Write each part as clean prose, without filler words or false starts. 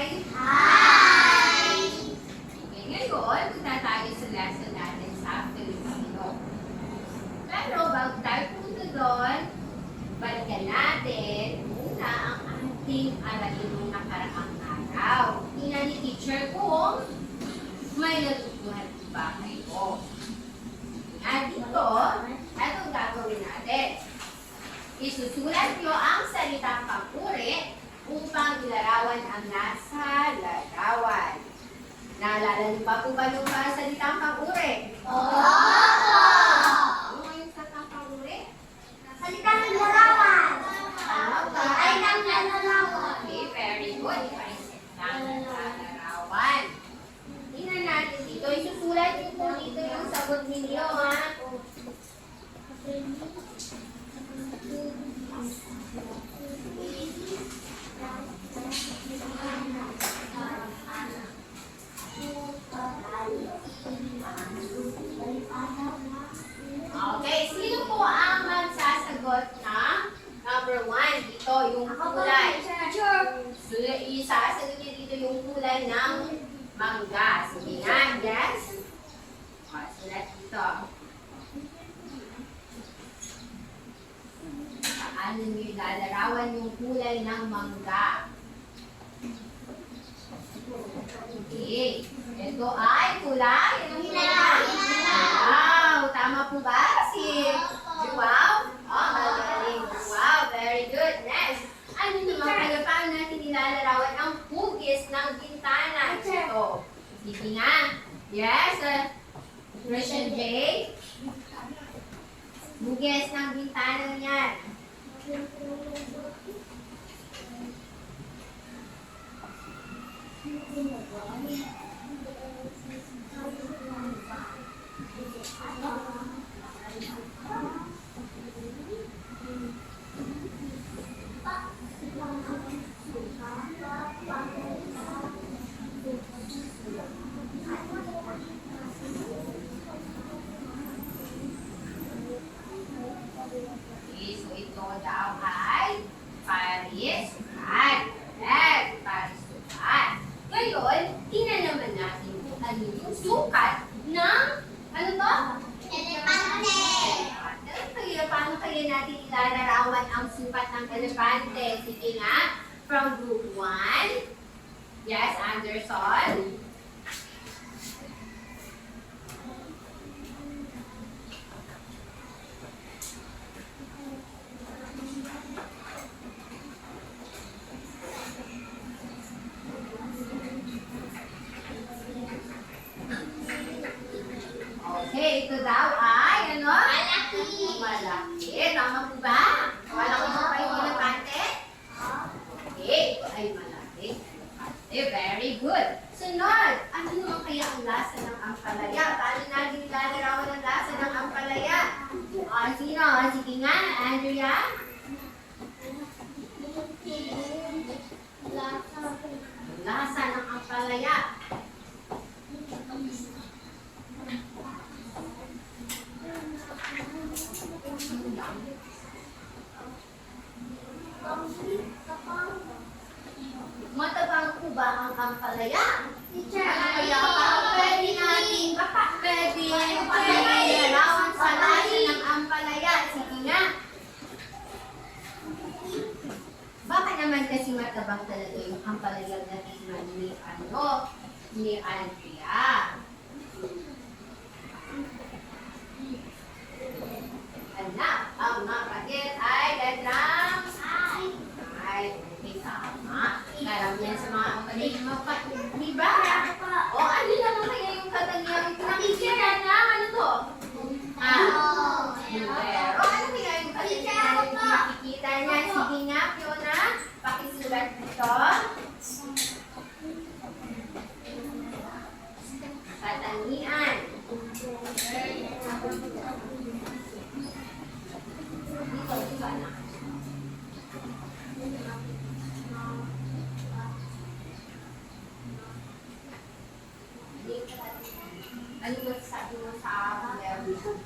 Hi! Hi! Okay, ngayon, punta tayo sa lesson natin sa Filipino. Pero, bago tayo punta doon, balikan natin muna ang ating aralin ng nakaraang araw. Tingnan ni teacher kung may natutuhan ba kayo. At dito, itong gagawin natin. Isusulat nyo ang salitang panguri upang ilarawan ang nasa larawan. Naalala niyo pa po ba yung salitang panguri? Oo! Ano yung salitang panguri? Salitang larawan. Tama ba? Ay, ng larawan. Okay, very good. Ito ay salitang larawan. Tingnan natin dito. Isusulat niyo po dito yung sagot ninyo, ha? Okay, sino po ang magsasagot na number 1? Dito, yung kulay. Isasagot niyo dito yung kulay ng mangga. Sige nga, yes? O, sulat dito. Paano niyo ilalarawan yung kulay ng mangga? Okay. Ito ay kulay. Anong kulay? Wow! Tama po ba? Wow? Oh, magaling. Wow, very good. Next. Ano naman kayo? Paano natin nilalarawan ang hugis ng bintana? Ito. Sige nga. Yes? Christian J. Hugis ng bintana niyan. Okay, so ito daw ay parisukat. Yes, parisukat. Ngayon, tingnan naman natin kung ano yung sukat ng, ano to? Elepante. Paano kaya natin ilalarawan ang sukat ng elepante? Sige nga, from group 1. Yes, Anderson. Okay, ito daw ay, ano? Malaki. Malaki. Tama po ba? Malaki mo pa yung elepante? Okay, ito ay malaki. Elepante. Very good. Sunod, ano naman kaya ang lasa ng ampalaya? Paano natin ilalarawan ang lasa ng ampalaya? Sino? Sige nga, Andrea. Lasa ng ampalaya. Matabang po ba ang ampalaya? Teacher, Ano kaya pa? Pwede natin ilarawan sa lasa ng ampalaya. Sige nga. Baka naman kasi matabang talaga yung ampalaya na tingnan ni Andrea. Anak, ang nakakit ay ladang ay, okay, tama. Karamihan sa mga ampalaya, di ba? O, ano naman kaya yung katangiang nakikita na? Ano to? Pero, ano kaya yung katangiang nakikita niya? Sige nga, Fiona, pakisulat dito. Katangian. Dito, diba na? Ano ba sabi mo sa level?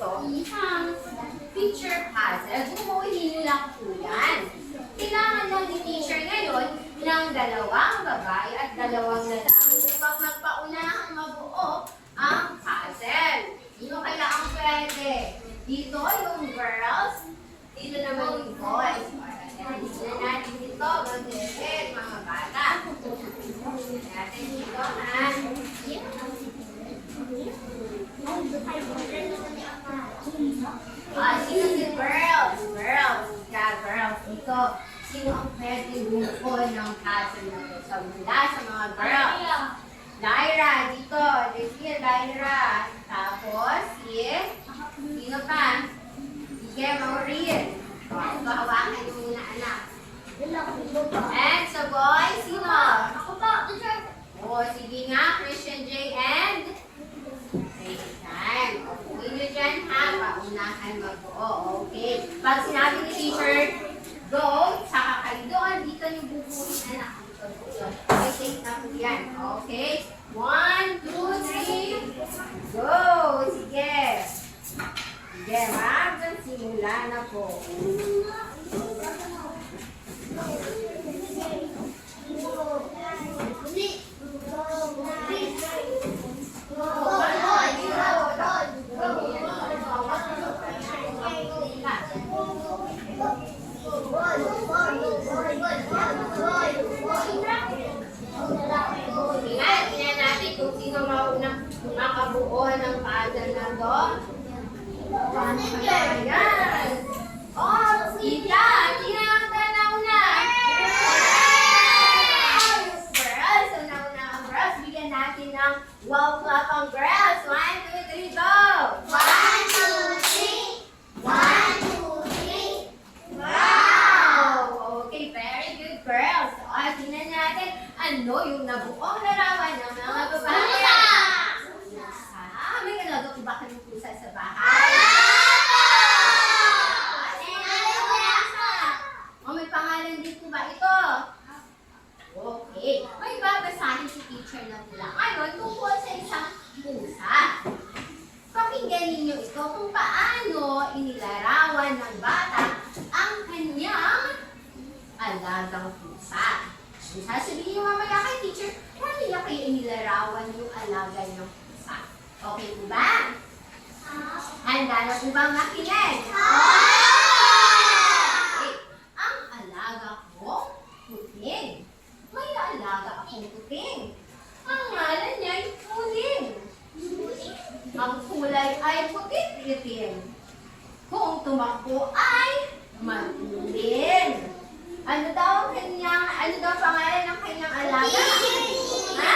dito isang picture puzzle. Bumuhin nyo lang po yan. Kailangan lang ni teacher ngayon ng dalawang babae at dalawang lalaki upang magpaunahang mabuo ang puzzle. Sino kaya ang pwede? Dito yung girls, dito naman yung boys. Dito na natin dito, mag-edit, mga bata. Natin dito, ha? Sino si girls? Girls. Yeah, girls. Dito, sino ang pwede bumuo ng puzzle na ito? So, mula sa mga girls. Lyra, dito. Sige, Lyra. Tapos, sino pa? Sige, Maureen. Ito, hawakan yung muna, anak. And sa boys, sino? Ako po, teacher. Sige nga, Christian J. and Nathan. Okay nyo dyan, ha? Paunahan mabuo. Okay. Pag sinabi ni teacher, go, saka kayo doon, dito yung bubuhin, anak. Dito. Okay, take na po yan. Okay. 1, 2, 3, go! Sige. Sige, magsimula na po. Tingnan natin kung sino maunang makabuo ng puzzle na to. Ayan. Oh, Ita! Sino ang tanaw na? Girls! So, nauna ang girls. Bigyan natin ng wow clap ang girls. 1, 2, 3, go! 1, 2, 3. 1, 2, 3. Wow! Okay, very good girls. So, tingnan natin ano yung nabuong larawan ng mga babae. May nalaga po ba kayong pusa sa bahay? May pangalan din po ba ito? Okay. May babasahin si teacher na pula ngayon tungkol sa isang pusa. Pakinggan ninyo ito kung paano inilarawan ng bata ang kanyang alagang pusa. Sasabihin nyo mamaya kay teacher, paano niya kayo inilarawan yung alaga niyong pusa? Okay po ba? Handa na po bang makinig? Okay. Ang alaga ko, puting. May alaga akong puting. Ang ngalan niya ay puting. Ang kulay ay puti-itim. Kung tumakbo ay matulin. Ano daw pangalan ng kanyang alaga? Ha?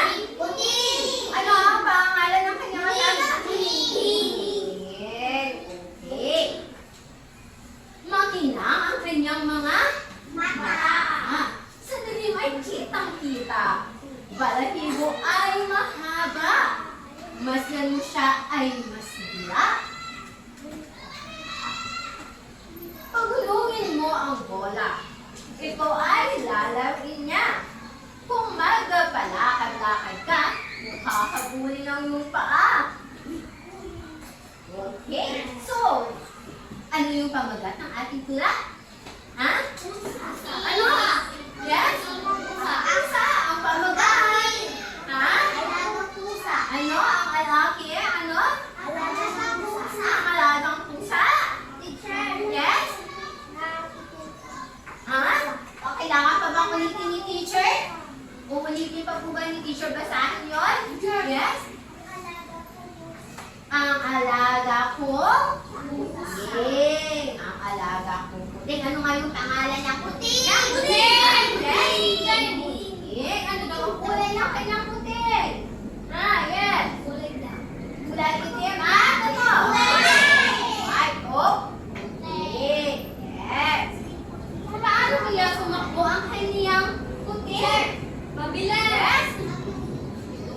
Ano ang pangalan ng kanyang alaga? Okay. Makinang ang kanyang mga mata. Sa dilim ay kitang-kita. Balahibo ay mahaba. Mas lalo siya ay mas bila. Pagulungin mo ang bola. Ito ay lalawin niya. Kung magpalakad-lakad ka, makakabulin ang iyong paa. Okay, so, ano yung pamagat ng ating tula? Ha? Ano? Yes? Pusa ang pamagat. Ha? Ano? Ang alaki? Ano? Ang alagang pusa? Yes? Ha? O, kailangan pa bang ulitin ni teacher? Uulitin pa po ba ni teacher basahin yun? Yes? Ang alaga ko, puting. Ang alaga ko, puting. Ano nga yung pangalan niya? Puting! Puting! Puting! Ano daw ang kulay ng kanyang puting? Yes. Kulay itim. Ano? White. Puting. Yes. Paano kaya sumakbo ang kanyang puting? Mabilis. Yes.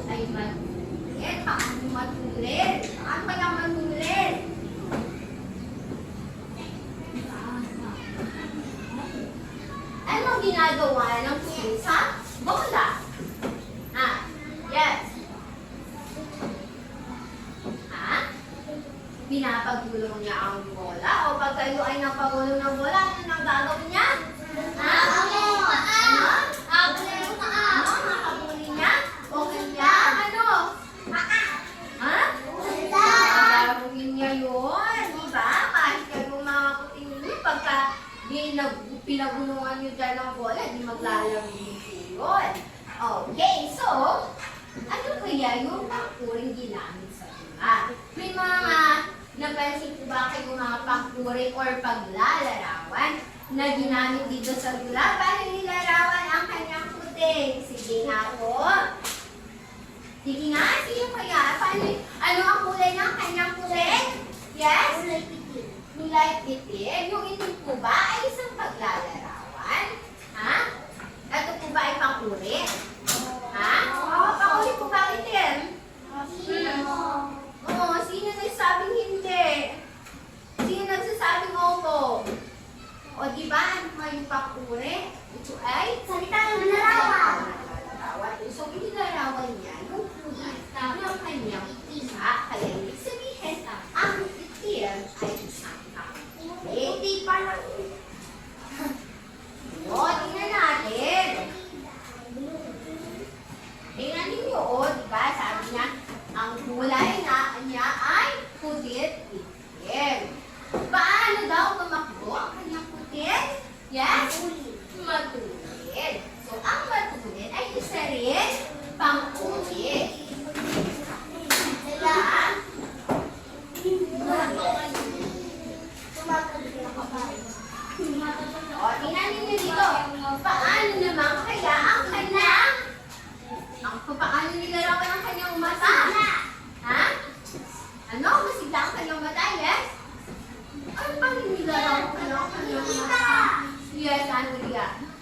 Ay, matulit. Paano matulit? Paano kaya matulit? Ano ginagawa ng pusa? Bola. Yes. pinapagulong niya ang bola. O pag kayo ay napagulong ng bola, ano nang gagawin niya? Ha? Ano? Ano? Nakabuli niya? O kanya? Ano? Ha? Gagawin niya yun. Diba? Kahit kayong mga kuting niyo, pagka pinagulungan niyo dyan ng bola, di maglalaro niyo yun. Okay, so, ano kaya yung pangkuring ginamit sa tula? May mga napansin ko ba kayo mga pangkuring or paglalarawan na ginamit dito sa tula? Paano nilarawan ang kanyang puting? Sige nga po. Sige nga, sige kaya. Paano, ano ang kulay ng kanyang puting? Yes? Kulay itim. Yung itim po ba ay isang paglalarawan? Ha? Ito po ba ay pangkuring? Ha? Pangkuring po ba itim? Oo, sino nagsasabing hindi? Sino nagsasabing opo? O diba, ano nga yung pangkuring? Ito ay Salita ng larawan. So, inilarawan niya yung kulay ng kanyang isa. Kaya ibig sabihin, ang itim ay isang pangkuring. Hindi pa lang. O, tingnan natin. Tingnan ninyo, o, diba? Sabi niya, ang kulay na niya ay putit itim. Paano daw tumakbo ang kanyang putit? Yes? Matulid. So, ang matulid ay isa rin pangkulit. Diba? O, tingnan ninyo dito. Paano naman kaya ang kanyang paano nilarawan ang kanyang mata? Ha? Ano? Masigla ang kanyang mata, yes? Ano paano nilarawan ang kanyang mata? Yes, ano yan?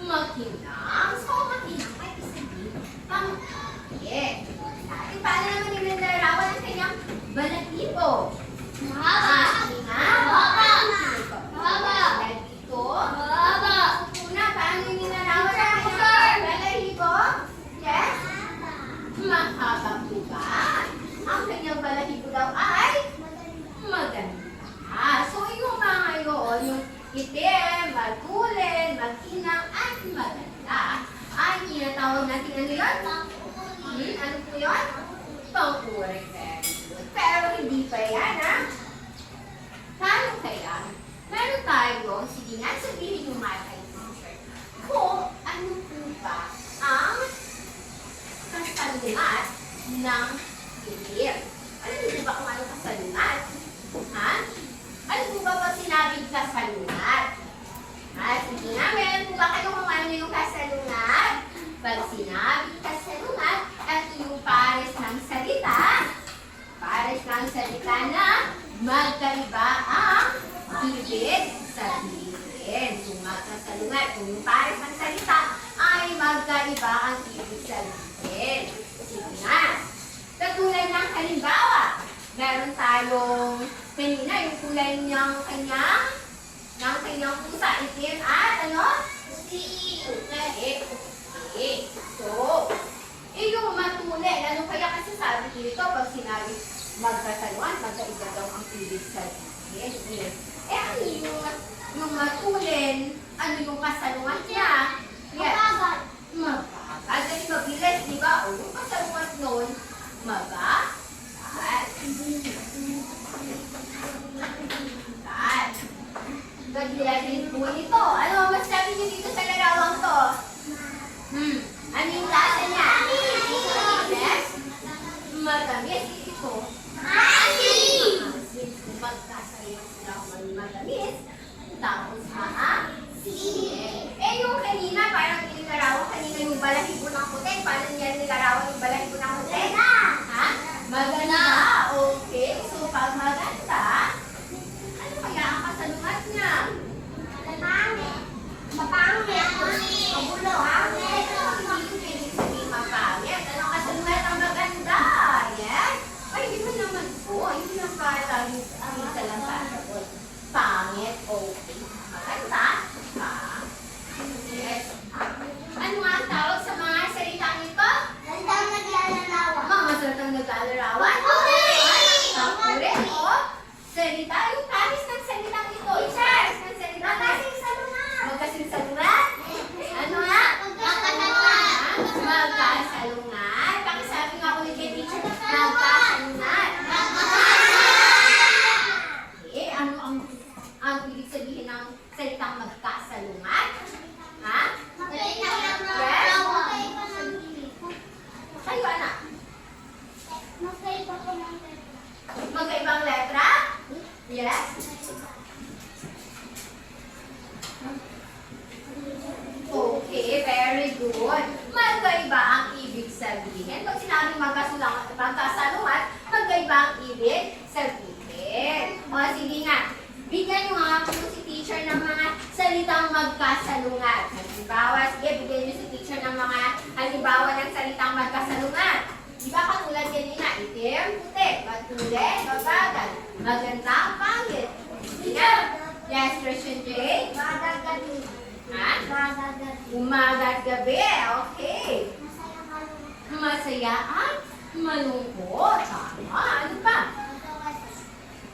Makinang. So, makinang ay isabihin pangkulit. Dati, paano naman nilarawan ang kanyang balahibo? Mahaba. Una, paano nilarawan ang kanyang balahibo? Yes? Mahaba po ba? Ang kanyang balahibo daw ay maganda. So, yung mga yun, yung itim, matulin, makinang, at maganda, ay tinatawag natin ano yun? Ano po yun? Pangkuring. Very good. Pero hindi pa yan, ha? Paano kaya? Meron tayo, sige nga, sabihin yung mga kayo, teacher, kung ano po ba ang kasalungat ng bibir. Alam niyo ba kung ano kasalungat? Ha? Ano po ba pag sinabing kasalungat? Ha? Sige nga, meron po ba kayo kung ano yung kasalungat? Pag sinabing kasalungat, ito yung pares ng salita. Pares ng salita na magkaiba ang bibig sa bibig. Kung magkasalungat, kung yung pares ng salita ay magkaiba ang ibig sabihin. Sige nga. Katulad ng halimbawa, meron tayong kanina yung kulay ng kanyang pusa, itim at ano? Puti. So, yung matulin, ano kaya kasi sabi dito pag sinabi magkasalungat, magkaiba daw ang ibig sabihin. Ano yung matulin, ano yung kasalungat niya? Yes. Mabagal. Kasi mabilis, di ba? O yung kasalungat nun, mabagal. Gagilagin po ito. Ano mas sabi niyo dito sa larawang to? Ano yung lasa niya? Yes? Matamis. Ito. Since magkasayaw sila kung matamis, tapos eh yung kanina, parang nilarawan kanina yung balahibo ng puti. Paano niya nilarawan yung balahibo ng puti? Ha? Maganda. Okay. So, pag maganda, ano kaya ang kasalungat niya? Mapangit. Magulo. Hindi yung sabihin mapangit. Ano kasalungat ang maganda? Yes? Ay, hindi mo naman po. Hindi lang para ang isa lang sasagot. Pangit, okay. salita. Yung promise ng salitang ito. Yung promise ng salitang ito. Magkasinsalungat? Ano nga? Magkasalungat. Pakisabi nga ulit kay teacher. Magkasalungat. Okay, ano ang ibig sabihin ng salitang magkasalungat? Ha? Kayo, anak? Magkaibang letra? Yes? Okay, very good. Magkaiba ang ibig sabihin. Pag sinabing magkasalungat, magkaiba ang ibig sabihin. O, sige nga. Bigyan nyo nga po si teacher ng mga salitang magkasalungat. Halimbawa, sige, bigyan nyo si teacher ng mga halimbawa ng salitang magkasalungat. Di ba katulad kanina? Itim, puti, matuli, mabagal, maganda, pangit. Sige. Yes, Christian J? Ha? Umaga at gabi. Okay. Masaya at malungkot. Tama. Ano pa?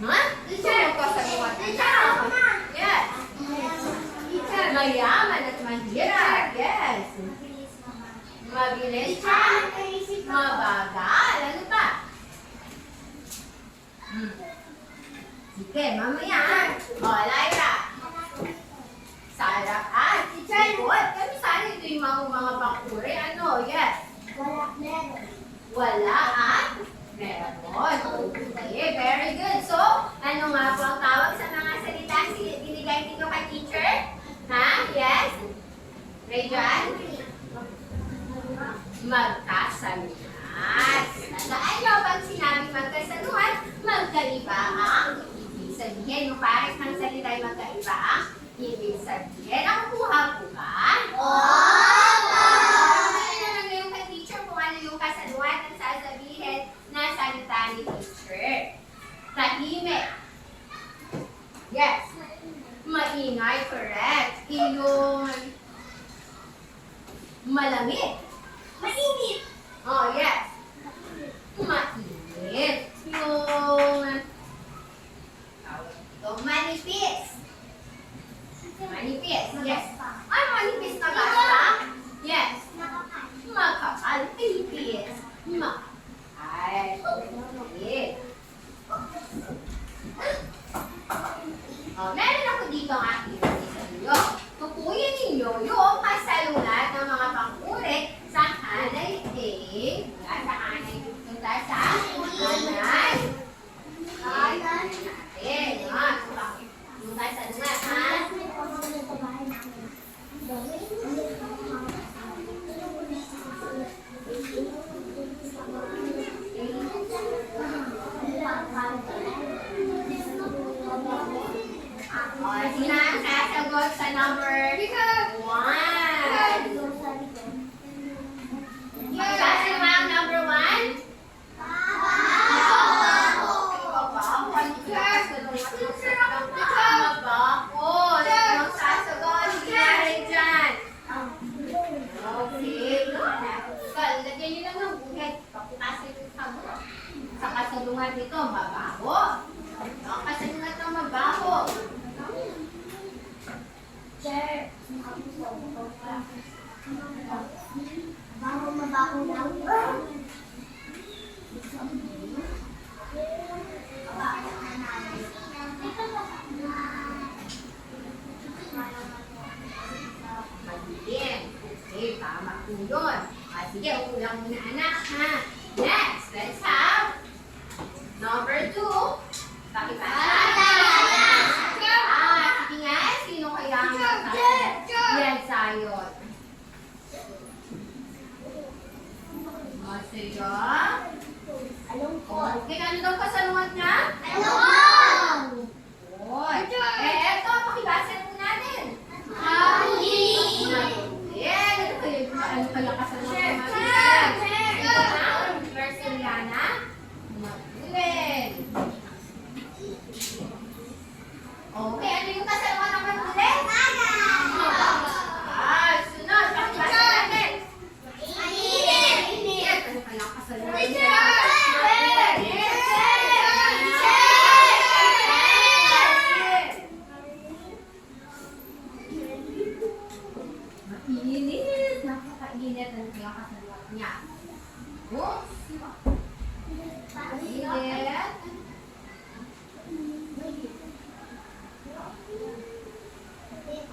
Ha? Teacher, magkasalungat. Yes. Mayaman at mahirap. Yes. Mabilis at mabagal. Ano pa? Sige, mamaya. O, Lyra. Sarap at ikot. Kami sana ito yung mga pangkuri. Ano? Yes. Wala at meron. Okay, very good. So, ano nga po ang tawag sa mga salita binigay dito kay teacher? Ha? Yes? Rajan? Magkasalungat. Tandaan nyo, pag sinabing magkasalungat, magkaiba ang ibig sabihin. Yung pares ng salita ay magkaiba ang ibig sabihin. Nakukuha po ba? Sabihin naman ngayon kay teacher kung ano yung kasalungat ang sasabihin na salita ni teacher. Tahimik. Yes. Maingay, correct. Yung malamig. Mainit. Oh, yes. Mainit. Yung manipis. Manipis, yes. Ano manipis na basta? Yes. Makapal. Manipis. Makapal. Okay. Oh, meron ako dito ang aking sa inyo. Tukuyin ninyo yung kasalungat ng mga pangkuri sa hanay A. Sa hanay yung tayo sa hanay. Natin. Yung kasalungat, ha? O, sino ang sasagot sa number 1? Magbasa naman ang number 1? Mabakot. Ang sasagot, sinari dyan. Okay. Lagyan nyo lang ng buhet. Paputasin yung sabot. Sa kasalungan nito, mabaho. Ang kasalungan ng mabaho. Sir, mabaho lang. Magiging. Okay, tama po yun. Sige, ukulang muna anak, ha? Next, let's have number 2. Pakipasa. Sige nga, sino kaya ang yan sayot? Sige. Okay, ano daw kasalungat niya? Oy. Eto, pakibasan po natin. Ano kaya kasalungat ng mga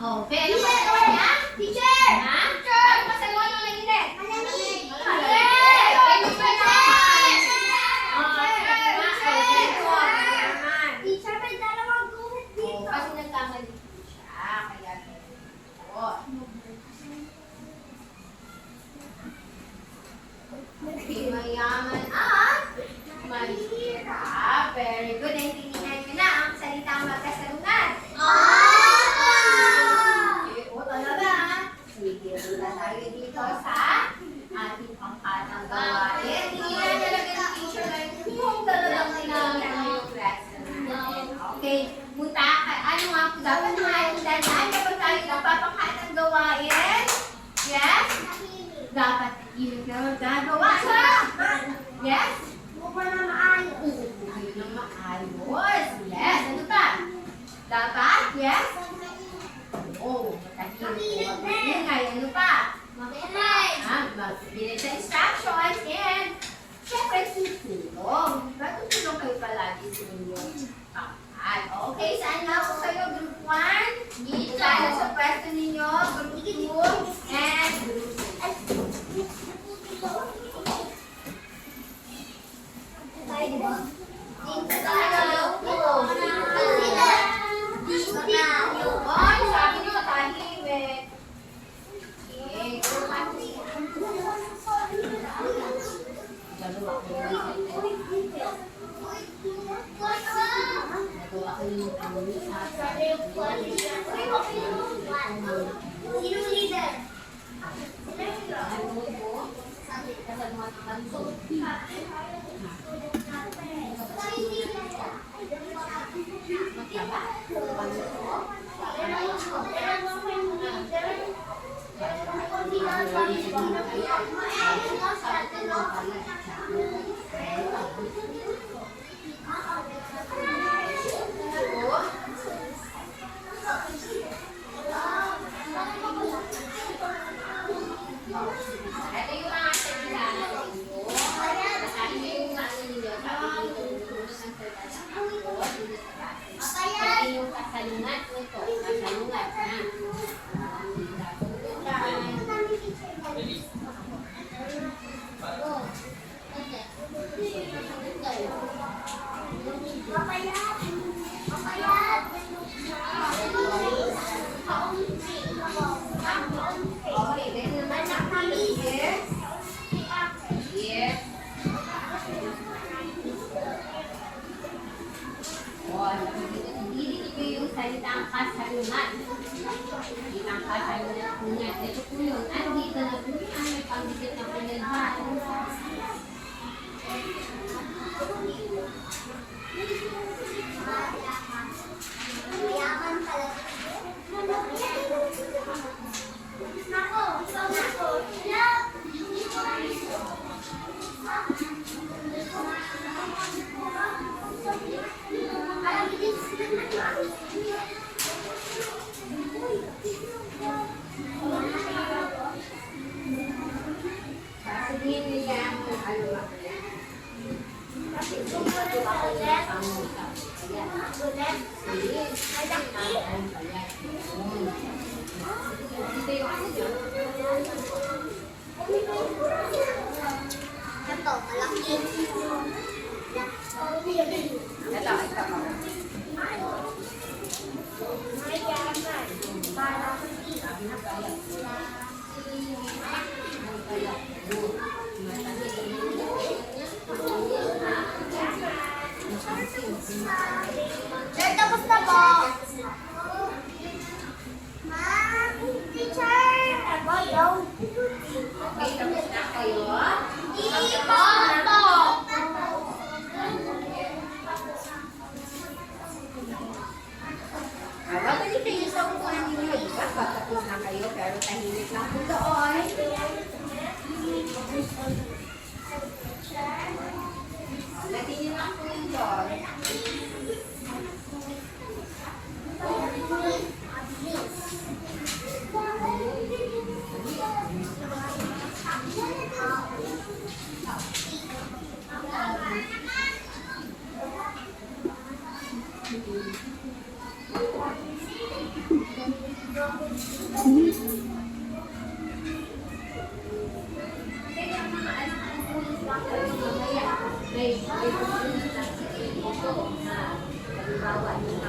Okay, ano pa sa niya? Teacher! Ha? Ano pa sa luwan ng nainit? Malamig! Malamig! Ano pa naman? Teacher, may dalawang guhit dito. Kasi nagkamali siya, kaya ito. Hindi mayaman at mahirap. Very good. Naintindihan niyo na ang salitang magkasalungan. Okay, o talaga. Sige, muna tayo dito sa ating pangkatang gawain. Hindi na talaga ng teacher na yung talagang kailangan yung lesson natin. Okay, muta, ano nga po dapat ng ating dandaan kapag tayo nagpapangkatang gawain? Yes? Dapat yun ang gagawa sa? Yes? Huwag mo na maayos. Oo, yun ang maayos. Yes, ano pa? Dapat? Yes? Oo, matahimik. Ingay, ano pa? Magbibigay sa instructions and syempre tutulong. Tutulong kayo palagi sa inyong pangkat. Okay, saan na po kayo? Group 1? Dito. Tayo sa pwesto ninyo. Group 2 and group 3. Ay, sabi niyo tahimik. Okay, group 3. Dalawa kayo. Nagawa kayo ng panguli sa Sinong leader? ano po? Kasal mga tanso. Mataba? Ito yung mga salita ninyo. Sabi niyo yung ano ninyo. Sabi niyo yung tulungan ng salita ko. Dito sa bahay. Sabi yung kasalungat nito. Kasalungat na. Okay, then naman natin here. Here. Hindi ko yung salitang kasalungat. Salitang kasalungat po niya. Ito po yun. Andito na po yun. May pangdikit na po yan. Sabihin nila kung ano ba. Sir, tapos na po. Ma'am, teacher. Ayaw. Okay, tapos na kayo. Babalik kayo sa upuan ninyo. Diba? Patapos na kayo pero tahimik lang po doon. Latin lang po yun doon. Kaya mga anak ang pulis lang kayo mamaya. May pulis lang sa inyo ito na halimbawa yung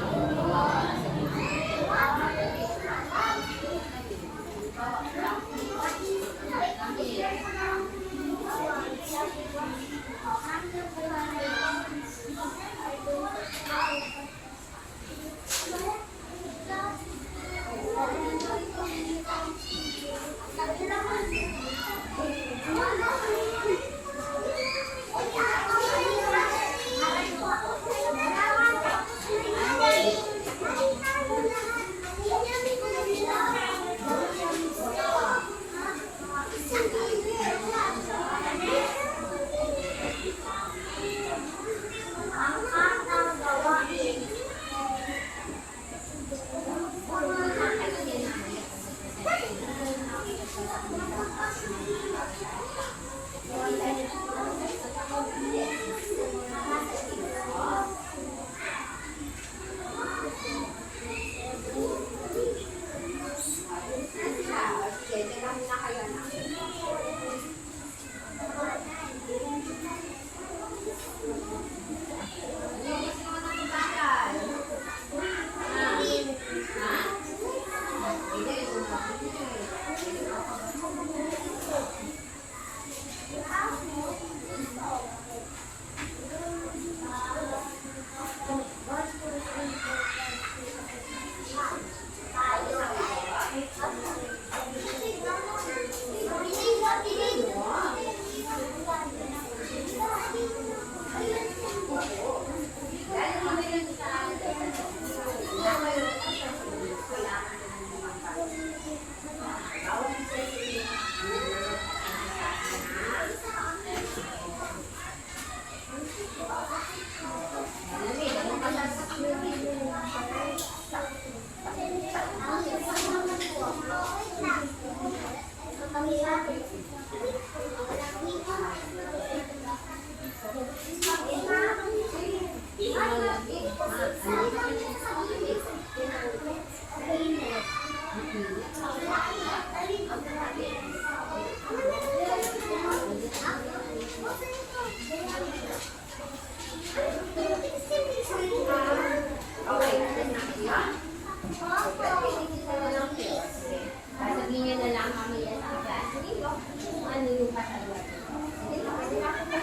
sasabihin niyo na lang mamaya sa klase ninyo kung ano yung kasaluan. Sige, pwede na ako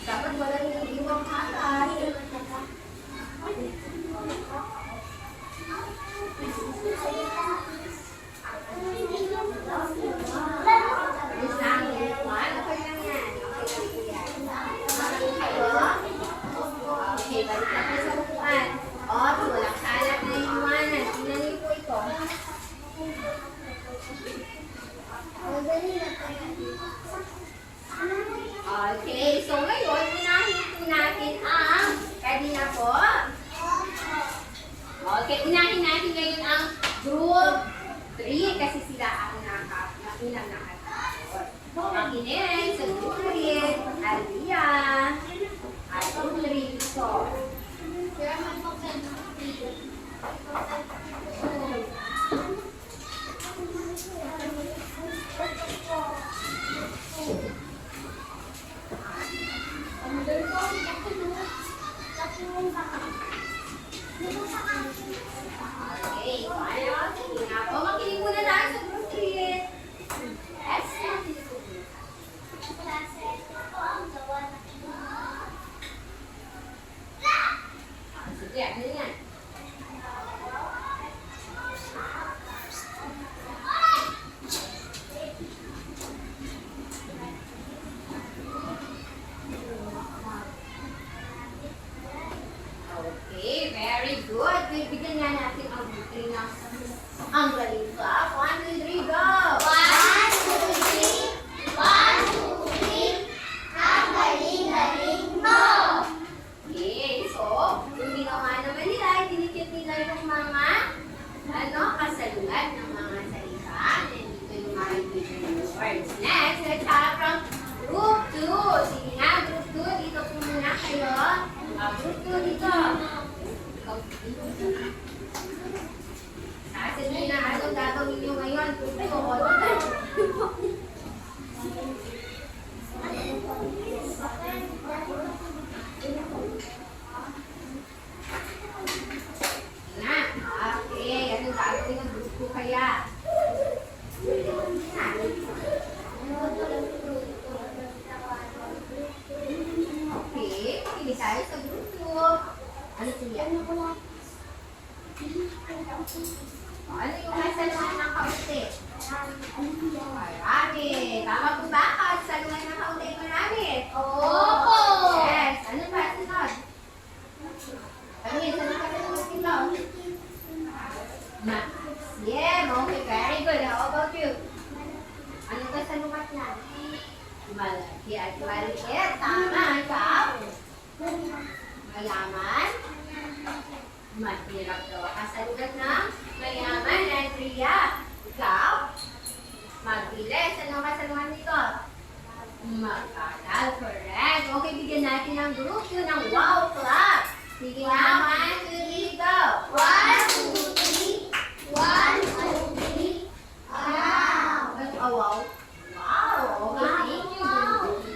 dapat wala rin iwang hatay. Okay, balik na tayo sa upuan. Walang salat na iwanan. Tingnan niyo po ito. Okay, so ngayon, unahin po natin ang, ready na po? Okay, unahin natin ngayon ang group 3 kasi sila ang unang nakatapos. Makinig sa group 3, Alia, at group 3, so. Okay, makinig muna tayo sa group 3. Yes. gagawin nyo ngayon? Tutuot. Na. Okay. Anong gagawin ng grupo kaya? Okay. Pili tayo sa grupo. Ano siya? Ano yung kasalungan ng kaunti? Marami. Tama po ba? Kasalungan ng kaunti marami. Opo! Yes. Ano ba? Sunod. Ano yun? Saan ang kasalungan dito? Yeah. Okay. Very good. How about you? Anong kasalungan na? Malaki at maliit. Tama. Ikaw? Mayaman? Mahirap daw. Kasalugan ng mayaman, Andrea. Ikaw? Mabilis. Anong kasalungan nito? Magkakal. Correct. Okay, bigyan natin ng group yun ng wow clap. Sige na. 1, 2, 3, go. 1, 2, 3. 1, 2, 3. Wow! Oh, wow. Wow. Okay, thank you,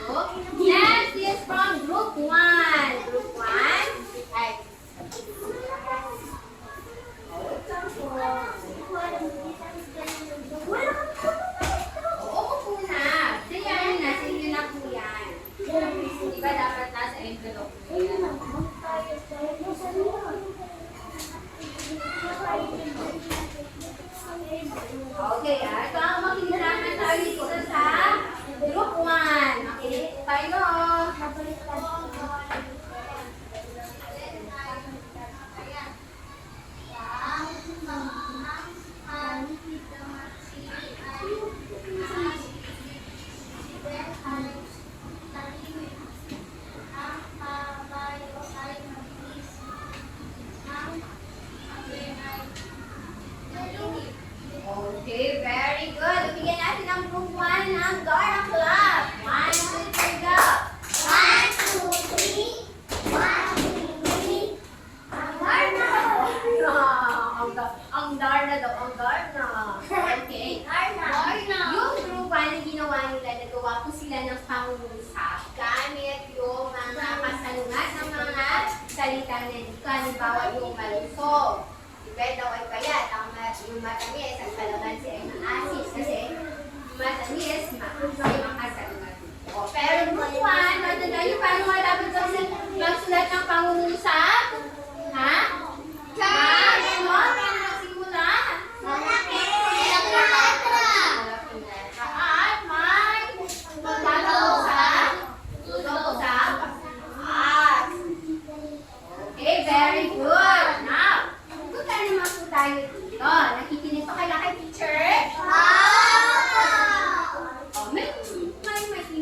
group. Next is from group 1. Group 1. Ay, oo po na. Sayahin na. Sa inyo na po yan. Di ba dapat nasa envelope po yan? Okay, ito ang makikisama tayo dito sa group 1. Makinig po tayo. Okay, very good. Bigyan natin ng group 1 ng Garna Club. 1, 2, 3, go. 1, 2, 3. 1, 2, 3. Ang Darna daw, ang Garna. Okay. Yung group 1 na ginawa nila, nagawa po sila ng pangungusap gamit yung mga kasalungan ng mga salitang nandika. Halimbawa yung malusog. Iba daw ay payat. Yung matamis, ang kalamansi ay maasis. Kasi matamis, ay makasalungan. Pero yung group 1, matanda yung paano nga dapat magsulat ng pangungusap? Ha? Paano magsimula? Malaki! Malaking letra. At may magdadalo sa taas. Okay, very good. Now, punta naman po tayo dito. Nakikinig pa kayo kay teacher? Oh, may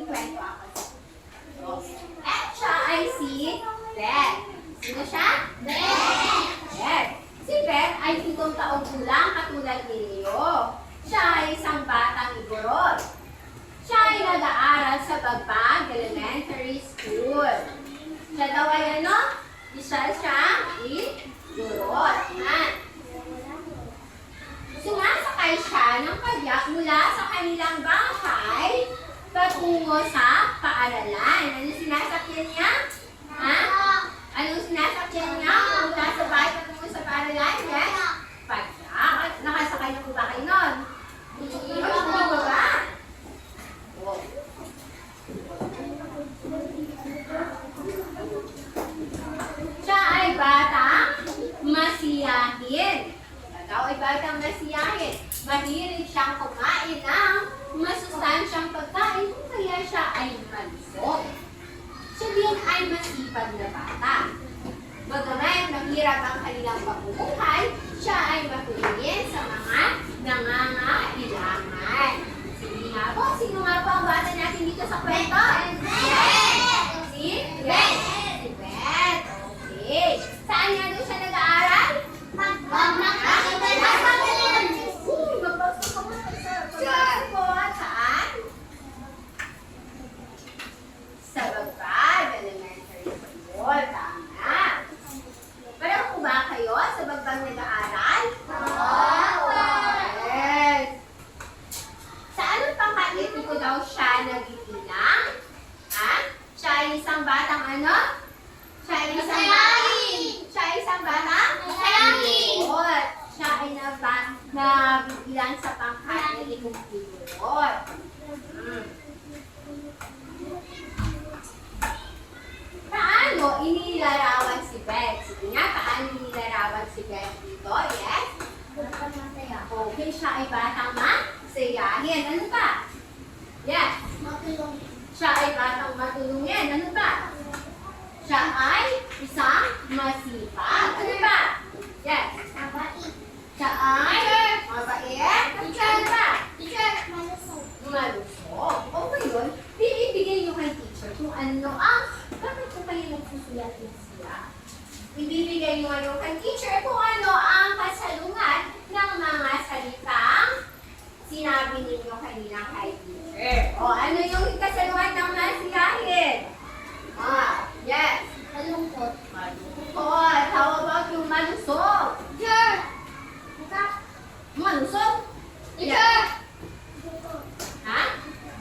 kwento ako. At siya ay si Beth. Sino siya? Beth. Si Beth ay 7 taong gulang katulad ni Leo. Siya ay isang batang igorot. Siya ay nag-aaral sa Bagbag Elementary School. Siya daw ay ano? Isa siyang igorot. Sumasakay siya ng padyak mula sa kanilang bahay patungo sa paaralan. Ano sinasakyan niya? Ha? Anong sinasakyan niya mula sa bahay patungo sa paaralan? Yes? Padyak. Nakasakay na po ba kayo nun? Hindi ba ba? Oh. Siya ay batang masiyahin. Ikaw ay batang masiyahin. Mahilig siyang kumain ng masustansyang pagkain kung kaya siya ay malusog. Siya din ay masipag na bata. Bagaman mahirap ang kanilang pamumuhay, siya ay makulingin sa mga nangangailangan. Sige nga po, sino nga po ang bata natin dito sa kwento? Si Beth. Si Beth. Okay. Saan nga doon siya nag-aaral? Saan po? Saan? Sa Bagbag Elementary School. Tama. Pareho po ba kayo sa Bagbag nag-aaral? Yes. pinupulot. Paano inilarawan si Beth? Sige nga, paano inilarawan si Beth dito? Yes? Masaya. Okay, siya ay batang masayahin. Ano pa? Yes. Matulungin. Siya ay batang matulungin. Ano pa? Siya ay isang masipag. Ano pa? Yes. Mabait. Siya ay mabait. Ano pa? Teacher, malusog. Malusog. O ngayon, binibigay nyo kay teacher kung ano ang bakit ko kayo nagsusulat ng sila? Ibibigay nyo ngayon kay teacher kung ano ang kasalungan ng mga salitang sinabi ninyo kanina kay teacher. O ano yung kasalungan ng masiyahin? Yes. Malungkot. Malungkot. How about yung malusog? Teacher! Buka. Malusog? Teacher! Ha?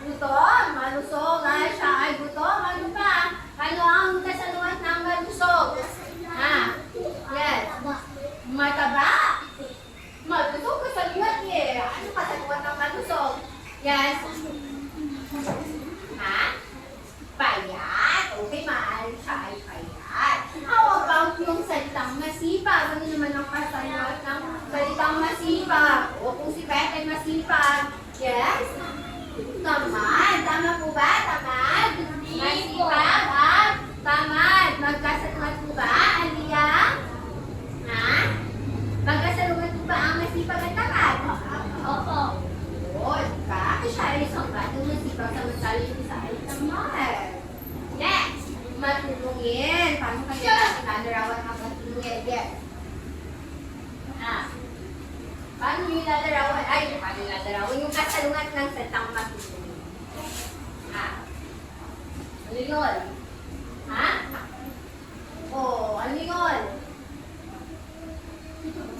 Gutom? Malusog. Siya ay gutom. Ano pa? Ano ang kasalungan ng malusog? Ha? Yes. Mataba. Malusog kasalungan eh. Ano kasalungan ng malusog? Yes. Ha? Payat. Okay, maaari siya ay payat. How about yung salitang masipag? Ano naman ang kasalungan ng salitang masipag? O kung si Beth ay masipag. Yes. Tamad. Tama po ba? Tamad? Masipag at tamad. Magkasalungan po ba, Aliyah? Ha? Magkasalungan po ba ang masipag at tamad? Opo. Oo, diba? Siya ay isang batang masipag samantala yung isa ay tamad. Yes! Matulungin. Paano kaya natin lalarawan ang matulungin? Yes. Paano yung lalarawan? Ay, paano yung lalarawan? Yung kasalungan ng salitang matulungin. Ano yun? Ha? Ano yun?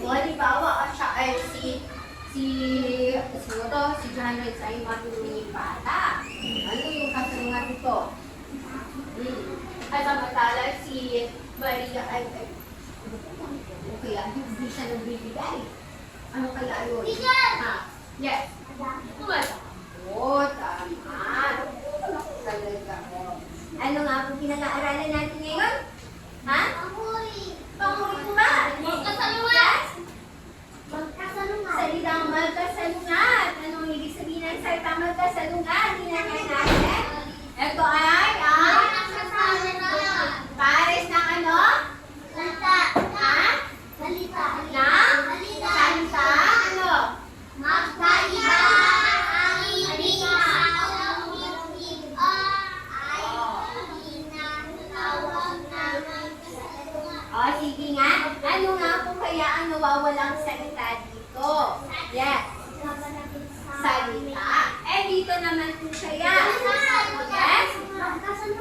Halimbawa, siya ay sino to? Si Janet ay matulungin bata. Ano yung kasalungan nito? At samantala si Maria ay kaya hindi siya nagbibigay. Ano kaya yun? Teacher! Ha? Yes. Tama. Talaga. Ano nga po pinag-aaralan natin ngayon? Ha? Panguri. Panguri po ba? Magkasalungan. Yes. Magkasalungan. Salitang magkasalungat. Anong ibig sabihin ng salitang magkasalungat? Hinangay natin. Ito ay ang pares ng ano? Salita. Ha? Salita. Ng salita? Ano? Magkaiba ang ibig sabihin ay tinatawag namin O, sige nga. Ano nga po kaya ang nawawalang salita dito? Yes. Salita. Eh, dito naman po kaya. Yes.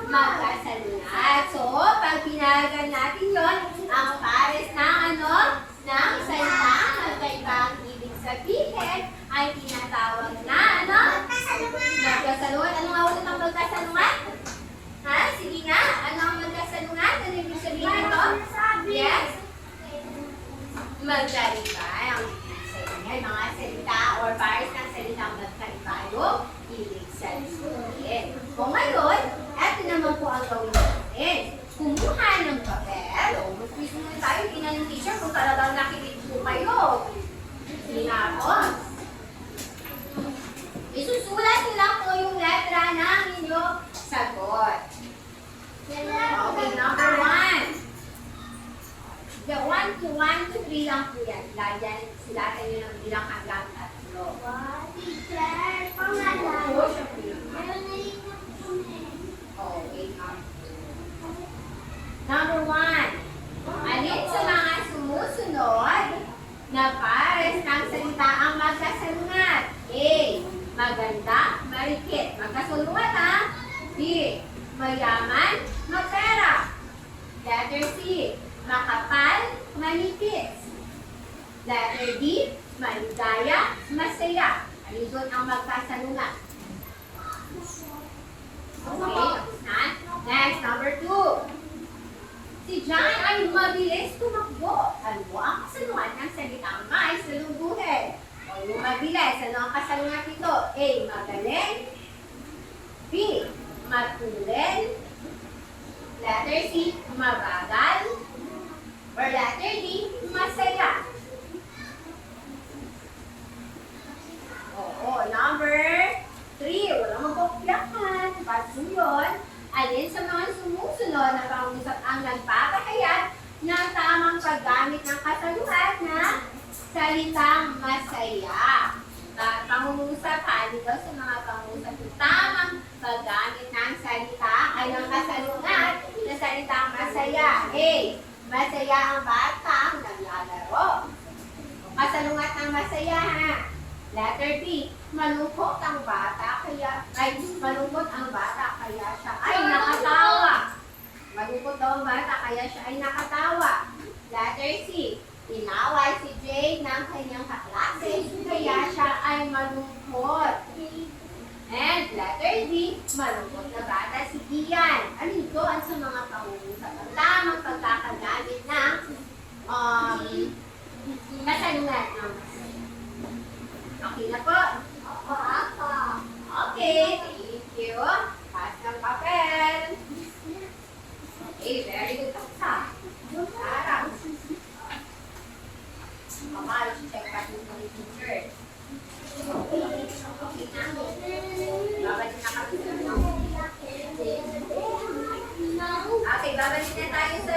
Magkasalungat. So, pag pinagan natin yon, ang pares ng ano? Ng salita, magkaiba ang ibig sabihin, ay tinatawag na ano? Magkasalungat. Ano nga ulit ang magkasalungat? Ha? Sige nga. Ano ang magkasalungat? Ano ibig sabihin ito? Yes. Magkaiba ang ibig sabihin. Mga salita or pares ng salitang magkaiba yung ibig sabihin. O ngayon, eto naman po ang gawin natin. Kumuha ng papel. O, mag-quiz muna tayo. Tingnan ng teacher kung talagang nakinig po kayo. Tingnan ako. Isusulat nyo lang po yung letra ng inyong sagot. Okay, number 1. The 1 to 3 lang po yan. Silatan nyo ng bilang hanggang 3. Teacher, pangalan. Oo, syempre. Meron na rin yung Okay, number 1. Alin sa mga sumusunod na pares ng salita ang magkasalungat? A. Maganda, marikit. Magkasalungat ha? B. Mayaman, mapera. Letter C. Makapal, manipis. Letter D. Maligaya, masaya. Alin doon ang magkasalungat? Okay, tapos na. Next, number 2. Si John ay mabilis tumakbo. Ano ang kasalungan ng salitang may salungguhin? O yung mabilis, ano ang kasalungat nito? A. Magaling. B. Matulin. Letter C. Mabagal. Or letter D. Masaya. Oo, number 3. Walang magkopyakan. Baso yun. Alin sa mga sumusunod na pangusap ang nagpapahayag ng tamang paggamit ng kasaluhan na salitang masaya. Pangungusap, dito sa mga pangungusap, yung tamang paggamit ng salita ay ng kasaluhan na salitang masaya. A. Masaya ang batang naglalaro. Kasalungat ng masaya, ha? Letter B. Malungkot ang bata kaya siya ay nakatawa. Malungkot daw ang bata kaya siya ay nakatawa. Letter C. Inaway si Jade ng kanyang kaklase kaya siya ay malungkot. And letter D. Malungkot na bata si Ian. Ano ito? Ang sa mga pangungusap ang tamang pagkakagamit ng kasalungat ng masaya. Okay na po? Okay, thank you. Pass ng papel. Okay, very good. Taksa. Sarap. Mama, check back yung mga teacher. Okay na. Babalik na kami sa mga. Okay, babalik na tayo sa